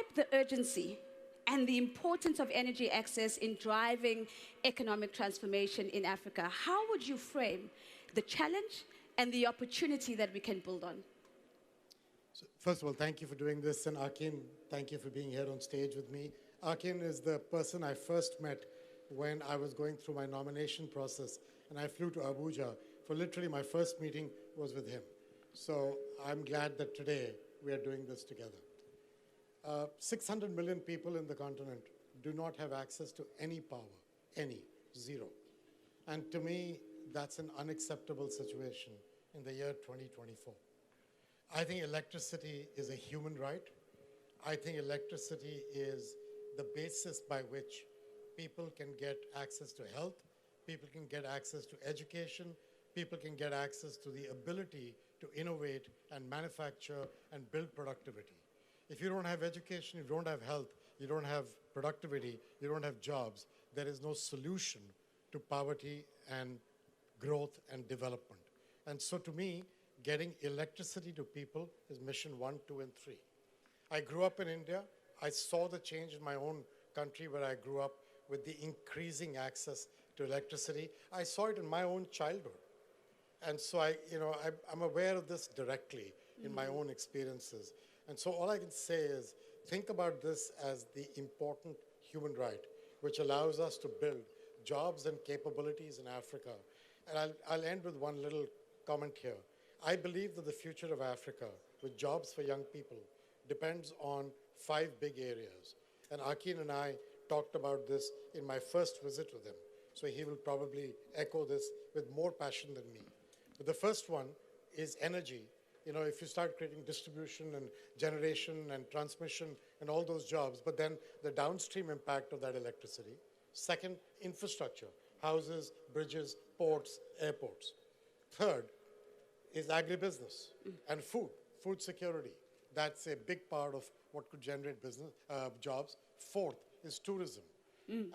describe the urgency and the importance of energy access in driving economic transformation in Africa. How would you frame the challenge and the opportunity that we can build on? So first of all, thank you for doing this, and Akin, thank you for being here on stage with me. Akin is the person I first met when I was going through my nomination process, and I flew to Abuja for literally my first meeting was with him. So I'm glad that today we are doing this together. 600 million people in the continent do not have access to any power, zero. And to me, that's an unacceptable situation in the year 2024. I think electricity is a human right. I think electricity is the basis by which people can get access to health, people can get access to education, people can get access to the ability to innovate and manufacture and build productivity. If you don't have education, you don't have health, you don't have productivity, you don't have jobs, there is no solution to poverty and growth and development. And so to me, getting electricity to people is mission 1, 2, and 3. I grew up in India. I saw the change in my own country where I grew up with the increasing access to electricity. I saw it in my own childhood. And so I'm aware of this directly in my own experiences. And so all I can say is, think about this as the important human right, which allows us to build jobs and capabilities in Africa. And I'll end with one little comment here. I believe that the future of Africa, with jobs for young people, depends on 5 big areas. And Akin and I talked about this in my first visit with him. So he will probably echo this with more passion than me. But the first one is energy. You know, if you start creating distribution and generation and transmission and all those jobs, but then the downstream impact of that electricity. Second, infrastructure, houses, bridges, ports, airports. Third is agribusiness and food security. That's a big part of what could generate business jobs. Fourth is tourism.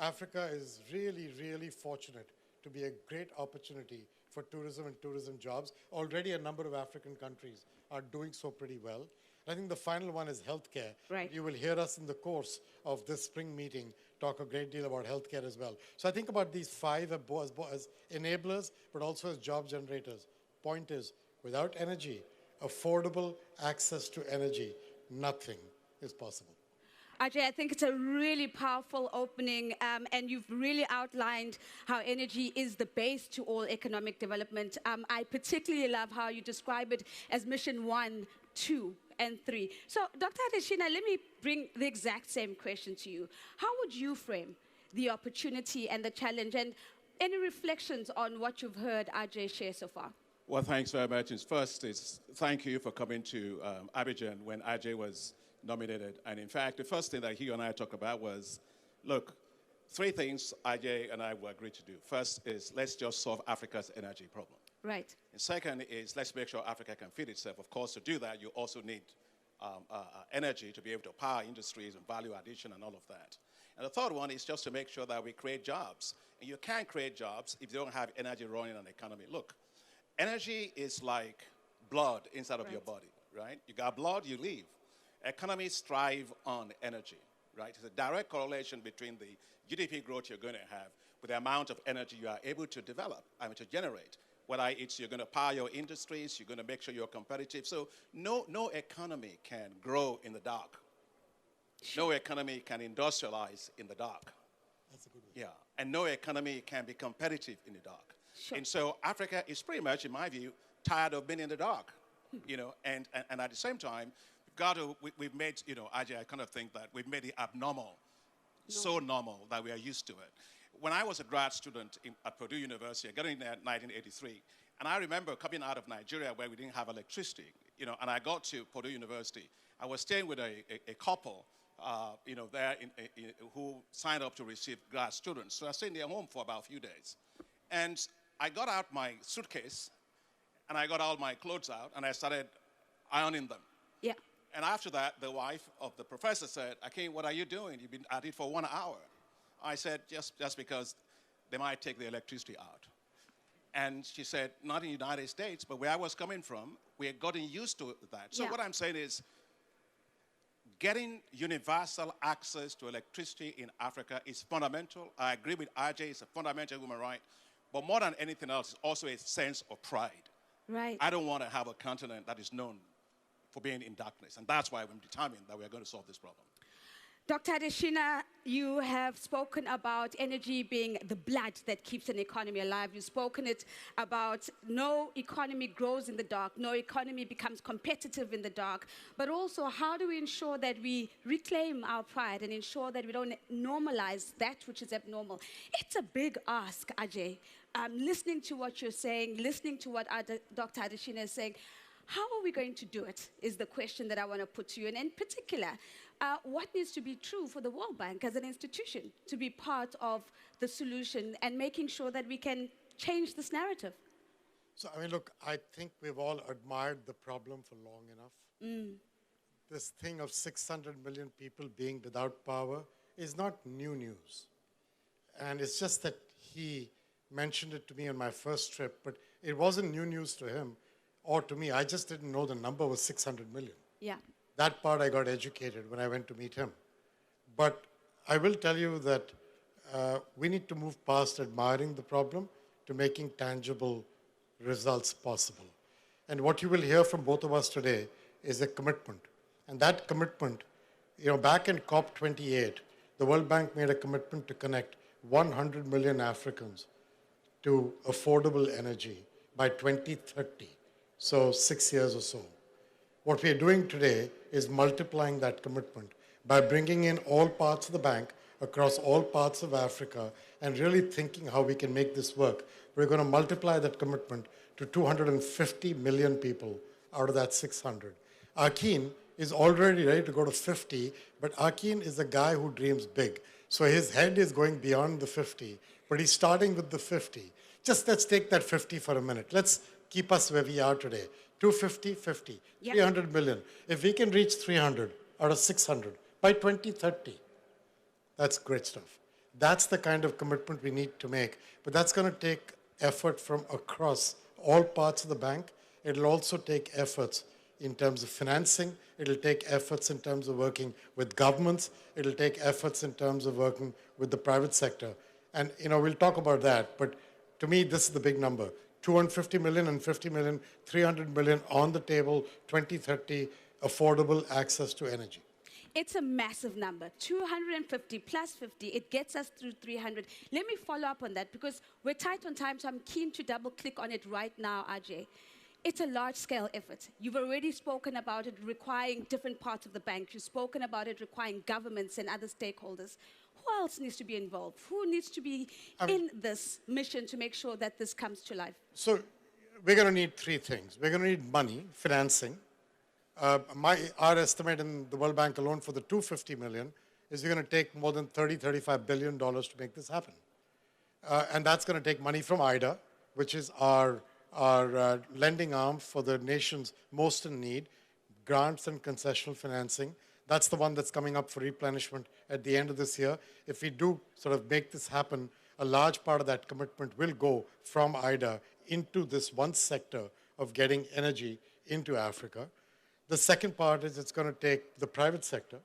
Africa is really, really fortunate to be a great opportunity for tourism and tourism jobs. Already a number of African countries are doing so pretty well. I think the final one is healthcare. Right. You will hear us in the course of this spring meeting talk a great deal about healthcare as well. So I think about these 5 as enablers, but also as job generators. Point is, without energy, affordable access to energy, nothing is possible. Ajay, I think it's a really powerful opening, and you've really outlined how energy is the base to all economic development. I particularly love how you describe it as mission 1, 2, and 3. So, Dr. Adeshina, let me bring the exact same question to you. How would you frame the opportunity and the challenge, and any reflections on what you've heard Ajay share so far? Well, thanks very much. First, thank you for coming to Abidjan when Ajay was nominated. And in fact, the first thing that he and I talked about was, look, 3 things Ajay and I will agree to do. First is, let's just solve Africa's energy problem. Right. And second is, let's make sure Africa can feed itself. Of course, to do that, you also need energy to be able to power industries and value addition and all of that. And the third one is just to make sure that we create jobs. And you can't create jobs if you don't have energy running an economy. Look, energy is like blood inside of your body, right? You got blood, you live. Economies thrive on energy, right? There's a direct correlation between the GDP growth you're going to have with the amount of energy you are able to develop, to generate. Whether it's you're going to power your industries, you're going to make sure you're competitive. So no economy can grow in the dark. No economy can industrialize in the dark. That's a good one. Yeah, and no economy can be competitive in the dark. Sure. And so Africa is pretty much, in my view, tired of being in the dark, and at the same time, we've made, Ajay, I kind of think that we've made it abnormal, so normal that we are used to it. When I was a grad student at Purdue University, I got in there in 1983, and I remember coming out of Nigeria where we didn't have electricity, and I got to Purdue University. I was staying with a couple, there who signed up to receive grad students. So I stayed in their home for about a few days. And I got out my suitcase, and I got all my clothes out, and I started ironing them. Yeah. And after that, the wife of the professor said, Akin, what are you doing? You've been at it for 1 hour. I said, just because they might take the electricity out. And she said, not in the United States, but where I was coming from, we had gotten used to that. So what I'm saying is, getting universal access to electricity in Africa is fundamental. I agree with RJ, it's a fundamental human right. But more than anything else, it's also a sense of pride. Right. I don't want to have a continent that is known for being in darkness. And that's why I'm determined that we're going to solve this problem. Dr. Adesina, you have spoken about energy being the blood that keeps an economy alive. You've spoken about no economy grows in the dark, no economy becomes competitive in the dark, but also how do we ensure that we reclaim our pride and ensure that we don't normalize that which is abnormal? It's a big ask, Ajay. Listening to what you're saying, listening to what Dr. Adesina is saying, how are we going to do it is the question that I want to put to you. And in particular, what needs to be true for the World Bank as an institution to be part of the solution and making sure that we can change this narrative? So, I mean, look, I think we've all admired the problem for long enough. This thing of 600 million people being without power is not new news. And it's just that he mentioned it to me on my first trip, but it wasn't new news to him or to me. I just didn't know the number was 600 million. Yeah. That part I got educated when I went to meet him. But I will tell you that we need to move past admiring the problem to making tangible results possible. And what you will hear from both of us today is a commitment. And that commitment, you know, back in COP28, the World Bank made a commitment to connect 100 million Africans to affordable energy by 2030. So 6 years or so. What we are doing today is multiplying that commitment by bringing in all parts of the bank across all parts of Africa and really thinking how we can make this work. We're going to multiply that commitment to 250 million people out of that 600. Akin is already ready to go to 50, but Akin is a guy who dreams big. So his head is going beyond the 50, but he's starting with the 50. Just let's take that 50 for a minute. Let's keep us where we are today. 250, 50, Yep. 300 million. If we can reach 300 out of 600 by 2030, that's great stuff. That's the kind of commitment we need to make. But that's going to take effort from across all parts of the bank. It'll also take efforts in terms of financing. It'll take efforts in terms of working with governments. It'll take efforts in terms of working with the private sector. And, you know, we'll talk about that. But to me, this is the big number. 250 million and 50 million, 300 million on the table, 2030, affordable access to energy. It's a massive number, 250 plus 50. It gets us through 300. Let me follow up on that because we're tight on time, so I'm keen to double click on it right now, Ajay. It's a large-scale effort. You've already spoken about it requiring different parts of the bank. You've spoken about it requiring governments and other stakeholders. Who else needs to be involved? Who needs to be in this mission to make sure that this comes to life? So we're going to need three things. We're going to need money, financing. Our estimate in the World Bank alone for the 250 million is we're going to take more than $35 billion to make this happen. And that's going to take money from IDA, which is our lending arm for the nations most in need, grants and concessional financing. That's the one that's coming up for replenishment at the end of this year. If we do sort of make this happen, a large part of that commitment will go from IDA into this one sector of getting energy into Africa. The second part is it's going to take the private sector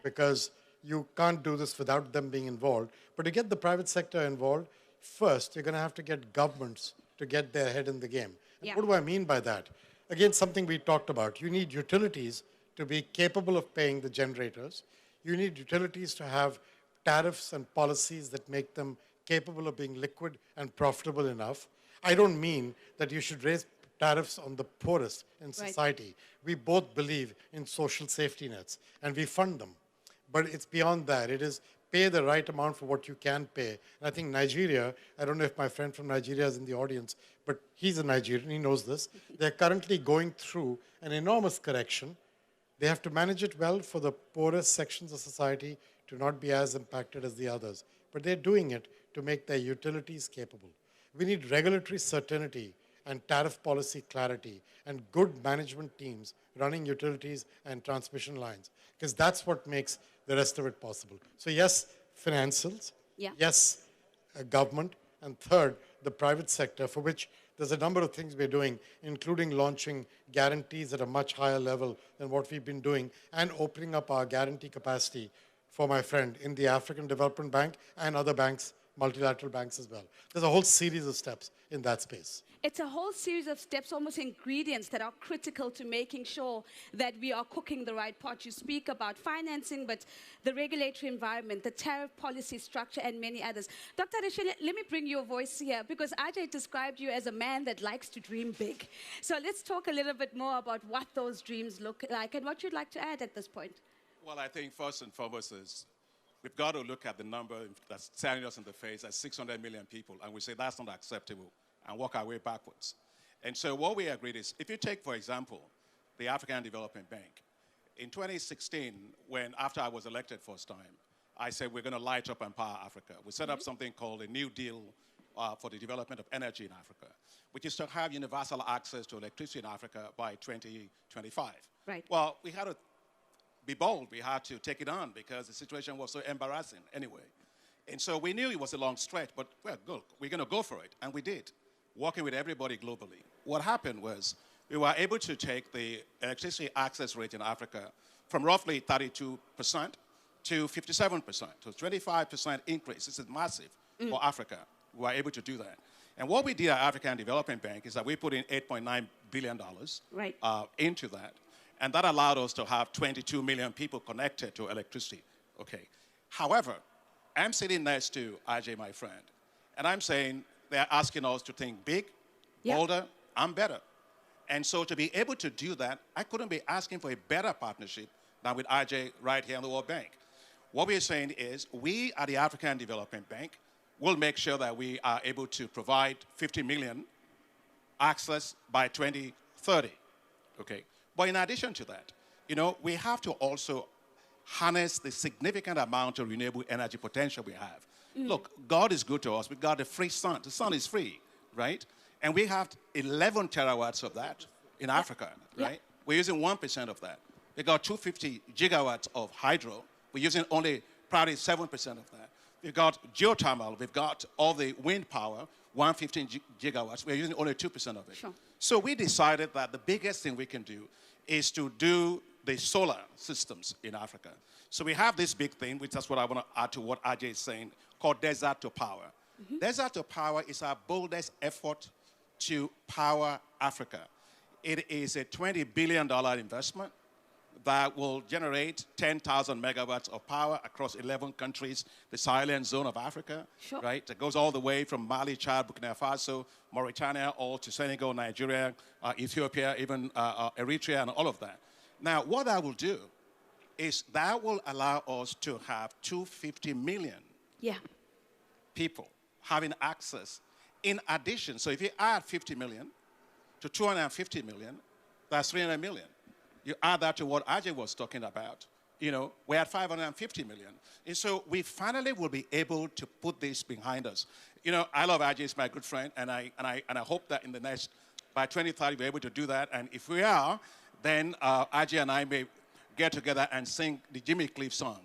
because you can't do this without them being involved. But to get the private sector involved, first, you're going to have to get governments to get their head in the game. And what do I mean by that? Again, something we talked about. You need utilities to be capable of paying the generators. You need utilities to have tariffs and policies that make them capable of being liquid and profitable enough. I don't mean that you should raise tariffs on the poorest in society. We both believe in social safety nets, and we fund them. But it's beyond that. It is pay the right amount for what you can pay. And I think Nigeria, I don't know if my friend from Nigeria is in the audience, but he's a Nigerian, he knows this. They're currently going through an enormous correction. They have to manage it well for the poorest sections of society to not be as impacted as the others. But they're doing it to make their utilities capable. We need regulatory certainty and tariff policy clarity and good management teams running utilities and transmission lines, because that's what makes the rest of it possible. So yes, financials, yes, government, and third, the private sector, for which there's a number of things we're doing, including launching guarantees at a much higher level than what we've been doing, and opening up our guarantee capacity for my friend in the African Development Bank and other banks, multilateral banks as well. There's a whole series of steps in that space. It's a whole series of steps, almost ingredients that are critical to making sure that we are cooking the right pot. You speak about financing, but the regulatory environment, the tariff policy structure, and many others. Dr. Adeshe, let me bring your voice here, because Ajay described you as a man that likes to dream big. So let's talk a little bit more about what those dreams look like and what you'd like to add at this point. Well, I think first and foremost is we've got to look at the number that's staring us in the face as 600 million people, and we say that's not acceptable, and work our way backwards. And so what we agreed is, if you take, for example, the African Development Bank, in 2016, after I was elected first time, I said we're going to light up and power Africa. We set up something called a New Deal for the development of energy in Africa, which is to have universal access to electricity in Africa by 2025. Right. Well, we had to be bold. We had to take it on because the situation was so embarrassing anyway. And so we knew it was a long stretch, but well, good, we're going to go for it. And we did, working with everybody globally. What happened was we were able to take the electricity access rate in Africa from roughly 32% to 57%. So 25% increase. This is massive for Africa. We were able to do that. And what we did at African Development Bank is that we put in $8.9 billion into that. And that allowed us to have 22 million people connected to electricity. Okay. However, I'm sitting next to Ajay, my friend, and I'm saying they're asking us to think big, bolder, and better. And so to be able to do that, I couldn't be asking for a better partnership than with Ajay right here in the World Bank. What we're saying is we at the African Development Bank will make sure that we are able to provide 50 million access by 2030. Okay. But in addition to that, you know, we have to also harness the significant amount of renewable energy potential we have. Look, God is good to us. We've got a free sun. The sun is free, right? And we have 11 terawatts of that in Africa, right? We're using 1% of that. We got 250 gigawatts of hydro. We're using only probably 7% of that. We've got geothermal. We've got all the wind power, 115 gigawatts. We're using only 2% of it. Sure. So we decided that the biggest thing we can do is to do the solar systems in Africa. So we have this big thing, which is what I want to add to what Ajay is saying, called Desert to Power. Desert to Power is our boldest effort to power Africa. It is a $20 billion investment that will generate 10,000 megawatts of power across 11 countries, the Sahelian zone of Africa, right? It goes all the way from Mali, Chad, Burkina Faso, Mauritania, all to Senegal, Nigeria, Ethiopia, even Eritrea, and all of that. Now, what that will do is that will allow us to have 250 million people having access in addition. So if you add 50 million to 250 million, that's 300 million. You add that to what Ajay was talking about, you know, we're at 550 million. And so we finally will be able to put this behind us. You know, I love Ajay, he's my good friend, and I hope that in the next, by 2030, we're able to do that. And if we are, then Ajay and I may get together and sing the Jimmy Cliff song.